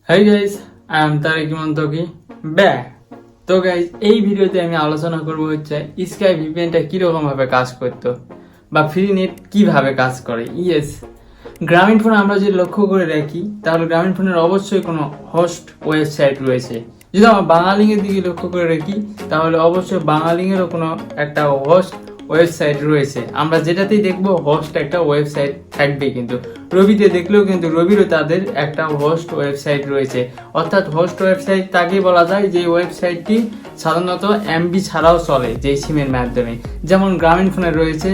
Hey guys, I am Tarek Taqi back. তো guys এই ভিডিওতে আমি আলোচনা করব হচ্ছে স্কাই ভিপিএনটা কিরকম ভাবে কাজ করতো বা ফ্রি নেট কিভাবে কাজ করে। গ্রামীণ ফোন আমরা যদি লক্ষ্য করে রাখি তাহলে গ্রামীণ ফোনের অবশ্যই কোনো হোস্ট ওয়েবসাইট রয়েছে। যদি আমরা বাঙালিংয়ের দিকে লক্ষ্য করে রাখি তাহলে অবশ্যই বাঙালিংয়েরও কোনো একটা হোস্ট ওয়েবসাইট রয়েছে। আমরা যেটাতেই দেখবো হোস্ট একটা ওয়েবসাইট থাকবে, কিন্তু রবিতে দেখলেও কিন্তু রবিরও তাদের একটা হোস্ট ওয়েবসাইট রয়েছে। অর্থাৎ হোস্ট ওয়েবসাইট তাকেই বলা যায় যে ওয়েবসাইটটি সাধারণত এমবি ছাড়াও চলে, যেই সিমের মাধ্যমে। যেমন গ্রামীণ ফোনে রয়েছে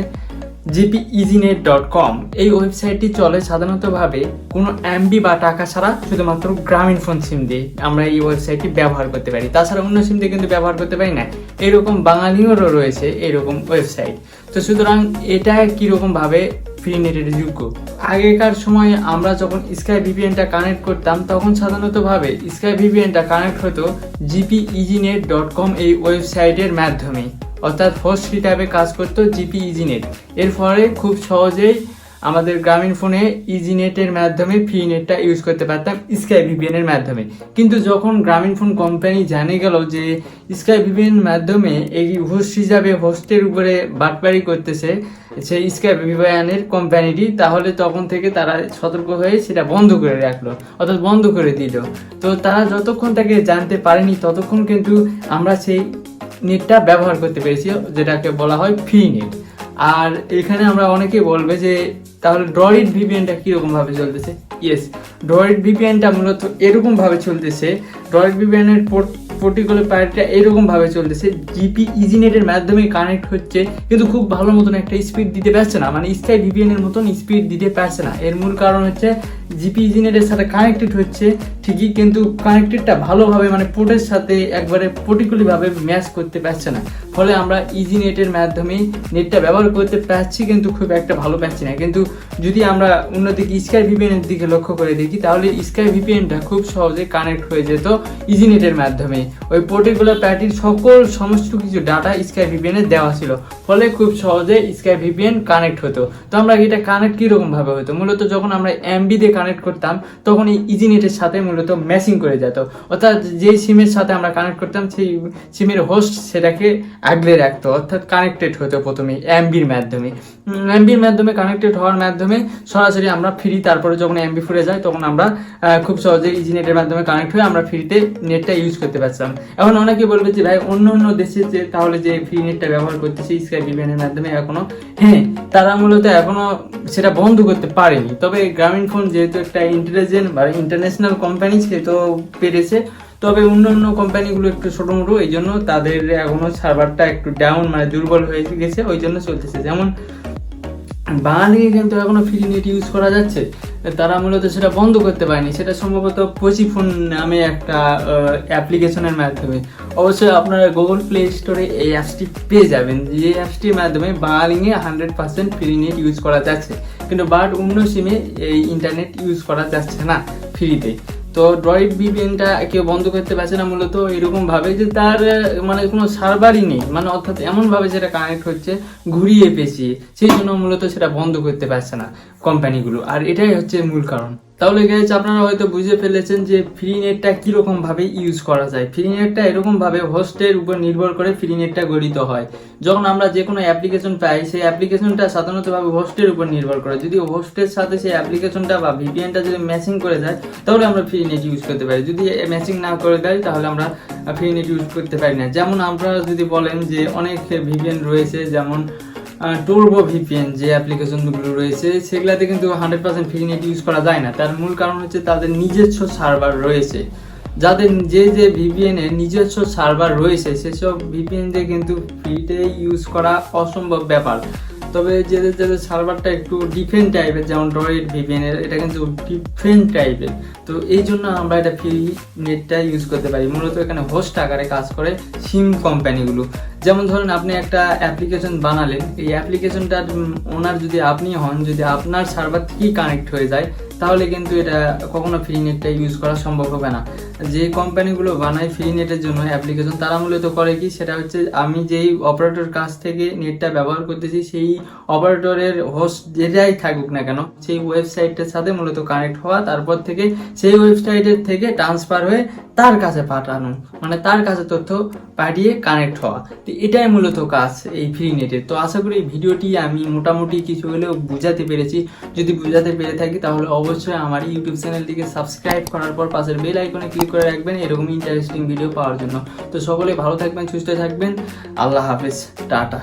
gpeasynet.com। এই ওয়েবসাইটটি চলে সাধারণতভাবে কোনো এমবি বা টাকা ছাড়া, শুধুমাত্র গ্রামীণ ফোন সিম দিয়ে আমরা এই ওয়েবসাইটটি ব্যবহার করতে পারি। তাছাড়া অন্য সিম দিয়ে কিন্তু ব্যবহার করতে পারি না। এরকম বাঙালিরও রয়েছে এরকম ওয়েবসাইট। তো সুতরাং এটা কিরকম ভাবে ফ্রি নেটের যোগ্য। আগেকার সময়ে আমরা যখন স্কাই ভিপিএনটা কানেক্ট করতাম তখন সাধারণতভাবে স্কাই ভিপিএনটা কানেক্ট হতো gpeasynet.com এই ওয়েবসাইটের মাধ্যমে। অর্থাৎ হোস্ট হিসাবে কাজ করতো gpeasynet। এর ফলে খুব সহজেই আমাদের গ্রামীণ ফোনে ইজিনেটের মাধ্যমে ফ্রি নেটটা ইউজ করতে পারতাম স্কাই ভিপিএনের মাধ্যমে। কিন্তু যখন গ্রামীণ ফোন কোম্পানি জানে গেল যে স্কাই ভিপিএন মাধ্যমে এই হোস্ট হিসাবে হোস্টের উপরে বাটপাড়ি করতেছে সেই স্কাই ভিপিএনের কোম্পানিটি, তাহলে তখন থেকে তারা সতর্ক হয়ে সেটা বন্ধ করে রাখলো, অর্থাৎ বন্ধ করে দিল। তো তারা যতক্ষণ তাকে জানতে পারেনি ততক্ষণ কিন্তু আমরা সেই নেটটা ব্যবহার করতে পেরেছি, যেটাকে বলা হয় ফ্রি নেট। আর এখানে আমরা অনেকেই বলবে যে তাহলে ড্রয়েড ভিপিএনটা কিরকম ভাবে চলতেছে। ড্রয়েড ভিপিএনটা মূলত এরকম ভাবে চলতেছে। ড্রয়েড ভিপিএনের পার্টিকুলার পার্টটা এরকম ভাবে চলতেছে, gpeasynet-এর মাধ্যমে কানেক্ট হচ্ছে, কিন্তু খুব ভালো মতন একটা স্পিড দিতে পারছে না, মানে স্কাই ভিপিএনের মতন স্পিড দিতে পারছে না। এর মূল কারণ হচ্ছে gpeasynet-এর সাথে কানেক্টেড হচ্ছে ঠিকই, কিন্তু কানেক্টেডটা ভালোভাবে মানে পোর্টের সাথে একবারে পার্টিকুলার ভাবে ম্যাচ করতে পারছে না। ফলে আমরা ইজিনেটের মাধ্যমে নেটটা ব্যবহার করতে পারছি, কিন্তু খুব একটা ভালো পাচ্ছি না। কিন্তু যদি আমরা অন্যদিকে স্কাই ভিপিএনের দিকে লক্ষ্য করে দেখি তাহলে স্কাই ভিপিএনটা খুব সহজে কানেক্ট হয়ে যেত ইজিনেটের মাধ্যমে। ওই পার্টিকুলার প্যাটির সমস্ত কিছু ডাটা স্কাই ভিপিএনে দেওয়া ছিল, ফলে খুব সহজে স্কাই ভিপিএন কানেক্ট হতো। তো আমরা এটা কানেক্ট কীরকম ভাবে হতো, মূলত যখন আমরা এমবি দিয়ে কানেক্ট করতাম তখন এই ইজিনেটের সাথে মূলত ম্যাচিং করে যেত। অর্থাৎ যেই সিমের সাথে আমরা কানেক্ট করতাম সেই সিমের হোস্ট সেটাকে আগলে রাখতো, অর্থাৎ কানেক্টেড হতো প্রথমে এমবির মাধ্যমে। এমবির মাধ্যমে কানেক্টেড হওয়ার মাধ্যমে সরাসরি আমরা ফ্রি, তারপরে যখন এমবি ফুরে যায় তখন আমরা খুব সহজে ইজিনেটের মাধ্যমে কানেক্ট হয়ে আমরা ফ্রিতে নেটটা ইউজ করতে পারছিলাম। এখন অনেকে বলবে যে ভাই অন্য দেশে যে তাহলে যে ফ্রি নেটটা ব্যবহার করতেছে স্কাই ভিপিএনের মাধ্যমে এখনো, হ্যাঁ তারা মূলত এখনো সেটা বন্ধ করতে পারেনি। তবে গ্রামীণ ফোন যেহেতু একটা ইন্টেলিজেন্ট বা ইন্টারন্যাশনাল কোম্পানি, সে তো পেরেছে। তবে অন্য কোম্পানিগুলো একটু ছোটো মোটো, এই জন্য তাদের এখনো সার্ভারটা একটু ডাউন, মানে দুর্বল হয়ে গেছে, ওই জন্য চলতেছে। যেমন বাঙালি কিন্তু এখনো ফ্রি নেট ইউজ করা যাচ্ছে, তারা মূলত সেটা বন্ধ করতে পারেনি। সেটা সম্ভবত ফোন নামে একটা অ্যাপ্লিকেশনের মাধ্যমে। অবশ্যই আপনারা গুগল প্লে স্টোরে এই অ্যাপসটি পেয়ে যাবেন, যে অ্যাপসটির মাধ্যমে বাঙালিংয়ে 100% ফ্রি নেট ইউজ করা যাচ্ছে, কিন্তু অন্য সিমে এই ইন্টারনেট ইউজ করা যাচ্ছে না ফ্রিতে। তো ড্রয়েড ভিপিএনটা কেউ বন্ধ করতে পারছে না মূলত এরকম ভাবে যে তার মানে কোনো সার্ভারই নেই, মানে অর্থাৎ এমনভাবে যেটা কানেক্ট হচ্ছে ঘুরিয়ে পেঁচিয়ে, সেই জন্য মূলত সেটা বন্ধ করতে পারছে না কোম্পানিগুলো। আর এটাই হচ্ছে মূল কারণ। তাহলে গাইস আপনারা হয়তো বুঝে ফেলেছেন যে ফ্রি নেটটা কীরকম ভাবে ইউজ করা যায়। ফ্রি নেটটা এরকম ভাবে হোস্টের উপর নির্ভর করে ফ্রি নেটটা গঠিত হয়। যখন আমরা যে কোনো অ্যাপ্লিকেশন পাই সেই অ্যাপ্লিকেশনটা সাধারণতভাবে হোস্টের উপর নির্ভর করে। যদি হোস্টের সাথে সেই অ্যাপ্লিকেশনটা বা ভিপিএনটা যদি ম্যাচিং করে যায় তাহলে আমরা ফ্রি নেট ইউজ করতে পারি। যদি ম্যাচিং না করে দেয় তাহলে আমরা ফ্রি নেট ইউজ করতে পারি না। যেমন আপনারা যদি বলেন যে অনেক ভিপিএন রয়েছে, যেমন টুরবো ভিপিএন যে অ্যাপ্লিকেশনগুলো রয়েছে সেগুলাতে কিন্তু 100% ফ্রি নেট ইউজ করা যায় না। তার মূল কারণ হচ্ছে তাদের নিজস্ব সার্ভার রয়েছে। যাদের যে ভিপিএনের নিজস্ব সার্ভার রয়েছে সেসব ভিপিএন দিয়ে কিন্তু ফ্রিতে ইউজ করা অসম্ভব ব্যাপার। তবে যাদের সার্ভারটা একটু ডিফারেন্ট টাইপের, যেমন ড্রয়েড ভিপিএনের এটা কিন্তু ডিফারেন্ট টাইপের, তো এই জন্য আমরা এটা ফ্রি নেটটা ইউজ করতে পারি। মূলত এখানে হোস্ট আকারে কাজ করে সিম কোম্পানিগুলো। যেমন ধরুন আপনি একটা অ্যাপ্লিকেশন বানালেন, এই অ্যাপ্লিকেশনটার ওনার যদি আপনি হন, যদি আপনার সার্ভার থেকেই কানেক্ট হয়ে যায় তাহলে কিন্তু এটা কখনো ফ্রি নেটটা ইউজ করা সম্ভব হবে না। যে কোম্পানিগুলো বানায় ফ্রি নেটের জন্য অ্যাপ্লিকেশন, তারা মূলত করে কি, সেটা হচ্ছে আমি যেই অপারেটর কাছ থেকে নেটটা ব্যবহার করতেছি সেই অপারেটরের হোস্ট যেটাই থাকুক না কেন সেই ওয়েবসাইটের সাথে মূলত কানেক্ট হওয়া, তারপর থেকে সেই ওয়েবসাইটের থেকে ট্রান্সফার হয়ে তার কাছে পাঠানো, মানে তার কাছে তথ্য পাঠিয়ে কানেক্ট হওয়া। তো এটাই মূলত কাজ এই ফ্রি নেটের। তো আশা করি এই ভিডিওটি আমি মোটামুটি কিছু হলেও বুঝাতে পেরেছি। যদি বুঝাতে পেরে থাকি তাহলে অবশ্যই আমার ইউটিউব চ্যানেলটিকে সাবস্ক্রাইব করার পর পাশের বেল আইকনে ক্লিক করে রাখবেন এরকম ইন্টারেস্টিং ভিডিও পাওয়ার জন্য। তো সকলে ভালো থাকবেন, সুস্থ থাকবেন, আল্লাহ হাফেজ, টাটা।